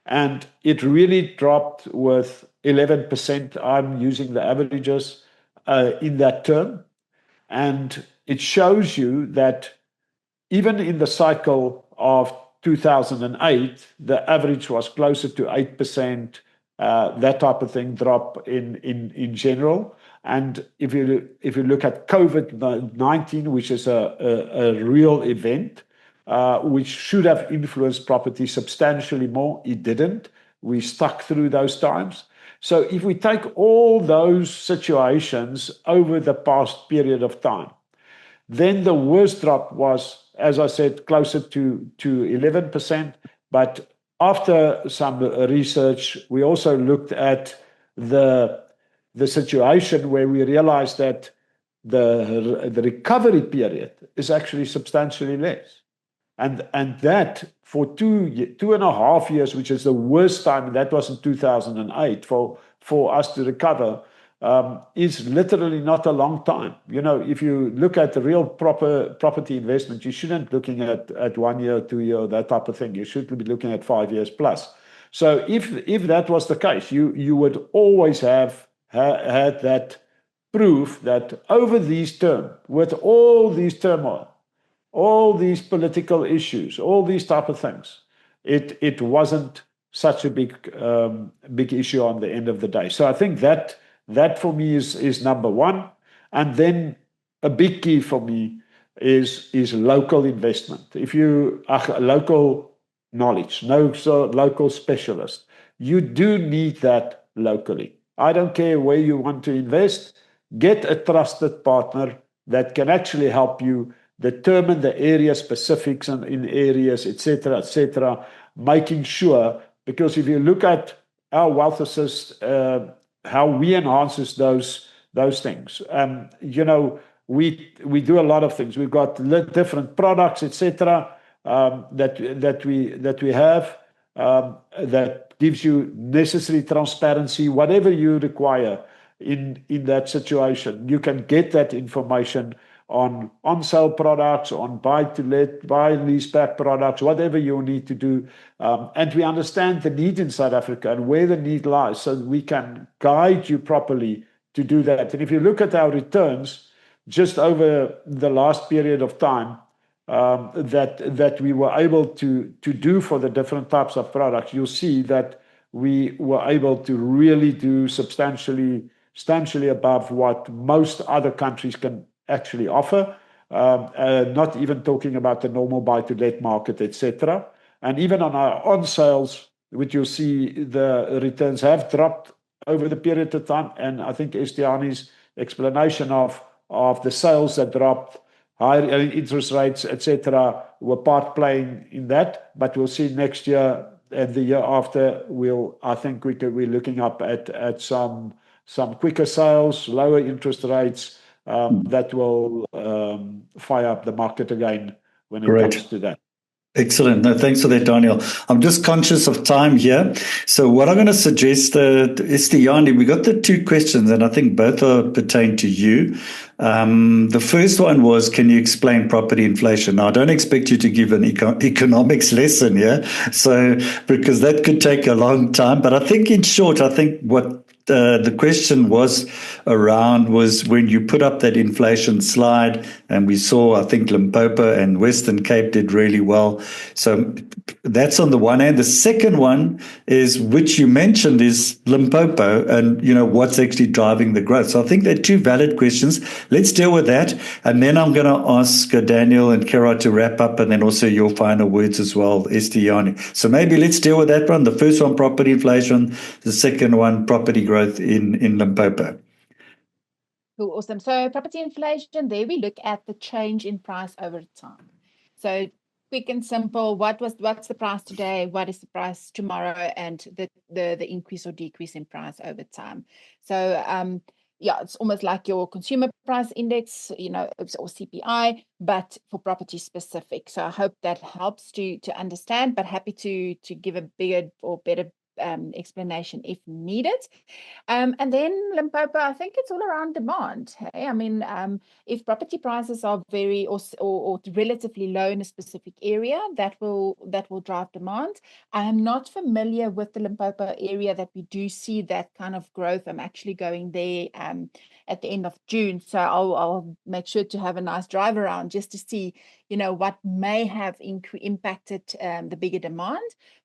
And it really dropped with 11%. I'm using the averages in that term. And it shows you that even in the cycle of 2008, the average was closer to 8%, that type of thing, drop in general. And if you look at COVID-19, which is a real event, which should have influenced property substantially more, it didn't. We stuck through those times. So if we take all those situations over the past period of time, then the worst drop was, as I said, closer to 11%. But after some research, we also looked at the situation where we realized that the recovery period is actually substantially less. And that for 2.5 years, which is the worst time, that was in 2008, for us to recover, is literally not a long time. You know, if you look at the real property investment, you shouldn't be looking at 1 year, 2 year, that type of thing. You should be looking at 5 years plus. So if that was the case, you would always have had that proof that over these terms, with all these turmoil, all these political issues, all these type of things, it wasn't such a big issue on the end of the day. So I think that for me is number one. And then a big key for me is local investment. If you are local knowledge, local specialist, you do need that locally. I don't care where you want to invest, get a trusted partner that can actually help you determine the area specifics and in areas, etc., making sure, because if you look at our wealth assist, how we enhances those things, you know, we do a lot of things. We've got different products, etc., that we have that gives you necessary transparency, whatever you require in that situation. You can get that information on sale products, on buy to let, buy lease back products, whatever you need to do. And we understand the need in South Africa and where the need lies, so we can guide you properly to do that. And if you look at our returns just over the last period of time, that we were able to do for the different types of products, you'll see that we were able to really do substantially above what most other countries can actually offer, not even talking about the normal buy-to-let market, etc. And even on our on-sales, which you'll see the returns have dropped over the period of time. And I think Estiani's explanation of the sales that dropped, higher interest rates, etc., were part playing in that. But we'll see next year and the year after, I think we're looking up at some quicker sales, lower interest rates, that will fire up the market again when it comes to that. Excellent. No, thanks for that, Daniel. I'm just conscious of time here. So what I'm going to suggest, Estiani, we got the two questions, and I think both pertain to you. The first one was, can you explain property inflation? Now, I don't expect you to give an economics lesson here, so because that could take a long time. But I think in short, what the question was when you put up that inflation slide, and we saw, I think Limpopo and Western Cape did really well. So that's on the one hand. The second one is, which you mentioned, is Limpopo, and what's actually driving the growth. So I think they're two valid questions. Let's deal with that, and then I'm going to ask Daniel and Gerard to wrap up, and then also your final words as well, Estiani. So maybe let's deal with that one. The first one, property inflation. The second one, property growth in Limpopo. Cool, awesome. So property inflation, there we look at the change in price over time. So quick and simple, what's the price today, what is the price tomorrow, and the increase or decrease in price over time. So yeah, it's almost like your consumer price index, or CPI, but for property specific. So I hope that helps to understand, but happy to give a bigger or better explanation if needed. And then Limpopo, I think it's all around demand. Hey? I mean, if property prices are very or relatively low in a specific area, that will drive demand. I am not familiar with the Limpopo area that we do see that kind of growth. I'm actually going there at the end of June, so I'll make sure to have a nice drive around just to see, what may have impacted the bigger demand.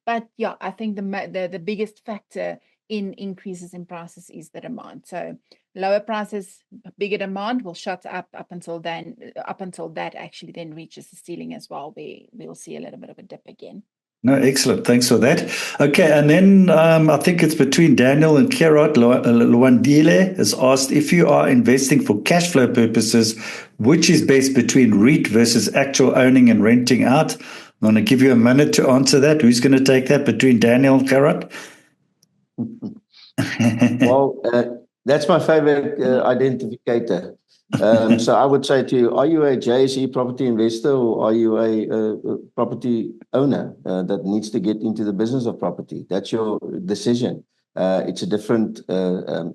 But yeah, I think the biggest factor in increases in prices is the demand. So lower prices, bigger demand will shut up until that actually then reaches the ceiling as well. We'll see a little bit of a dip again. No, excellent. Thanks for that. Okay, and then I think it's between Daniel and Gerard. Luandile has asked, if you are investing for cash flow purposes, which is best between REIT versus actual owning and renting out? I'm going to give you a minute to answer that. Who's going to take that between Daniel and Gerard? Well, that's my favorite identificator. So I would say to you, are you a JSE property investor, or are you a property owner that needs to get into the business of property? That's your decision. It's a different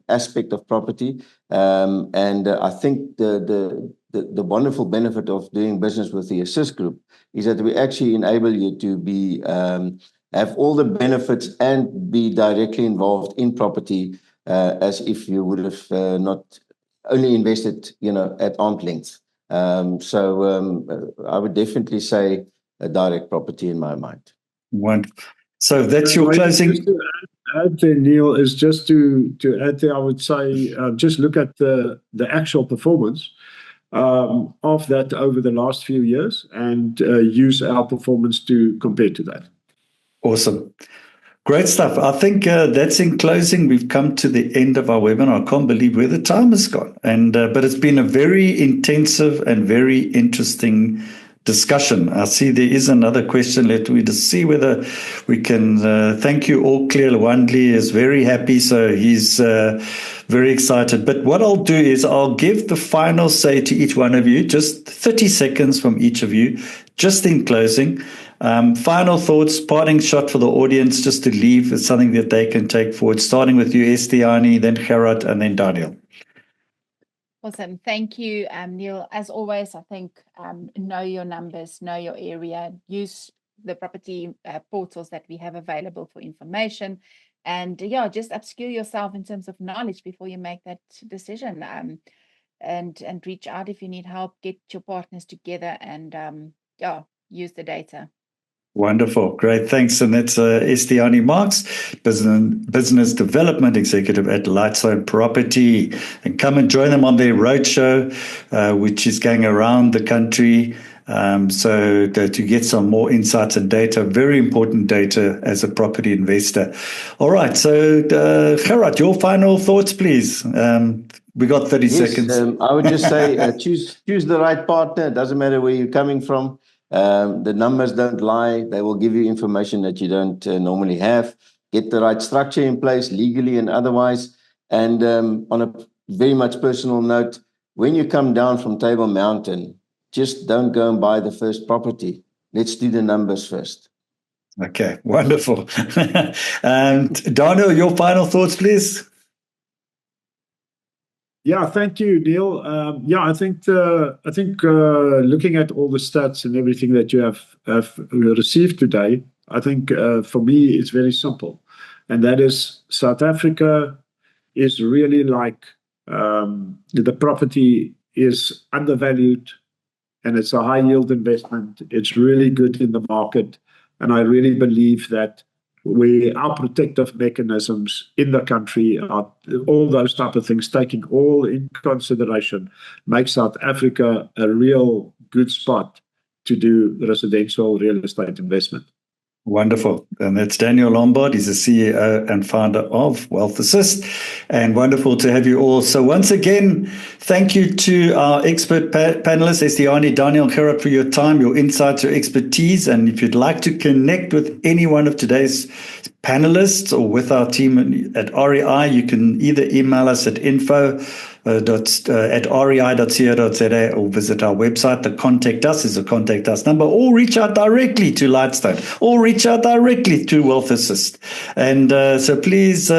aspect of property. And I think the wonderful benefit of doing business with the Assist Group is that we actually enable you to be have all the benefits and be directly involved in property as if you would have not only invested, at arm's length. So I would definitely say a direct property in my mind. Wonderful. So that's your closing. Just to add there, Neil, is just to add there, I would say just look at the actual performance of that over the last few years and use our performance to compare to that. Awesome. Great stuff. I think that's in closing. We've come to the end of our webinar. I can't believe where the time has gone. But it's been a very intensive and very interesting discussion. I see there is another question. Let me just see whether we can thank you all. Clear Wandley is very happy, so he's very excited. But what I'll do is I'll give the final say to each one of you, just 30 seconds from each of you, just in closing. Final thoughts, parting shot for the audience, just to leave with something that they can take forward, starting with you, Estiani, then Gerard, and then Daniel. Awesome. Thank you, Neil. As always, I think know your numbers, know your area, use the property portals that we have available for information, and just upskill yourself in terms of knowledge before you make that decision. And reach out if you need help, get your partners together, and use the data. Wonderful. Great. Thanks. And that's Estiani Marks, Business Development Executive at Lightside Property. And come and join them on their roadshow, which is going around the country. So to get some more insights and data, very important data as a property investor. All right. So Gerard, your final thoughts, please. We got 30 seconds. I would just say choose the right partner. It doesn't matter where you're coming from. The numbers don't lie. They will give you information that you don't normally have. Get the right structure in place, legally and otherwise. And on a very much personal note, when you come down from Table Mountain, just don't go and buy the first property. Let's do the numbers first. Okay, wonderful. And Daniel, your final thoughts, please. Yeah, thank you, Neil. I think looking at all the stats and everything that you have received today, I think for me it's very simple, and that is South Africa is really like the property is undervalued and it's a high yield investment. It's really good in the market. And I really believe that our protective mechanisms in the country are all those type of things, taking all in consideration, make South Africa a real good spot to do residential real estate investment. Wonderful. And that's Daniel Lombard. He's the CEO and founder of Wealth Assist. And wonderful to have you all. So once again, thank you to our expert panelists, Estiani, Daniel, Gerard, for your time, your insights, your expertise. And if you'd like to connect with any one of today's panelists or with our team at REI, you can either email us at info@rei.co.za or visit our website. The contact us is a contact us number, or reach out directly to Lightstone, or reach out directly to Wealth Assist. And so please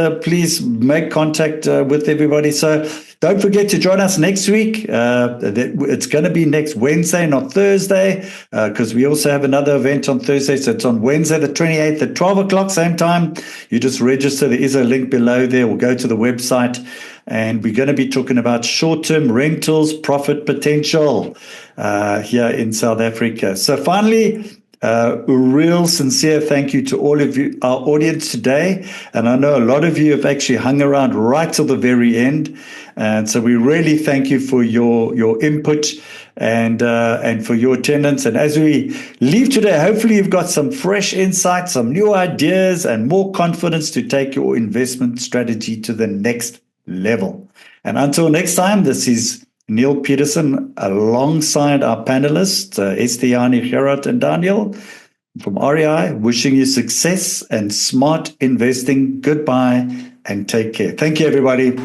make contact with everybody. So don't forget to join us next week. It's going to be next Wednesday, not Thursday, because we also have another event on Thursday. So it's on Wednesday, the 28th at 12 o'clock, same time. You just register. There is a link below there, or go to the website. And we're going to be talking about short-term rentals, profit potential here in South Africa. So finally, a real sincere thank you to all of you, our audience today. And I know a lot of you have actually hung around right till the very end. And so we really thank you for your input and for your attendance. And as we leave today, hopefully you've got some fresh insights, some new ideas, and more confidence to take your investment strategy to the next level. And until next time, this is Neil Peterson alongside our panelists, Estiani, Gerard, and Daniel from REI, wishing you success and smart investing. Goodbye and take care. Thank you, everybody.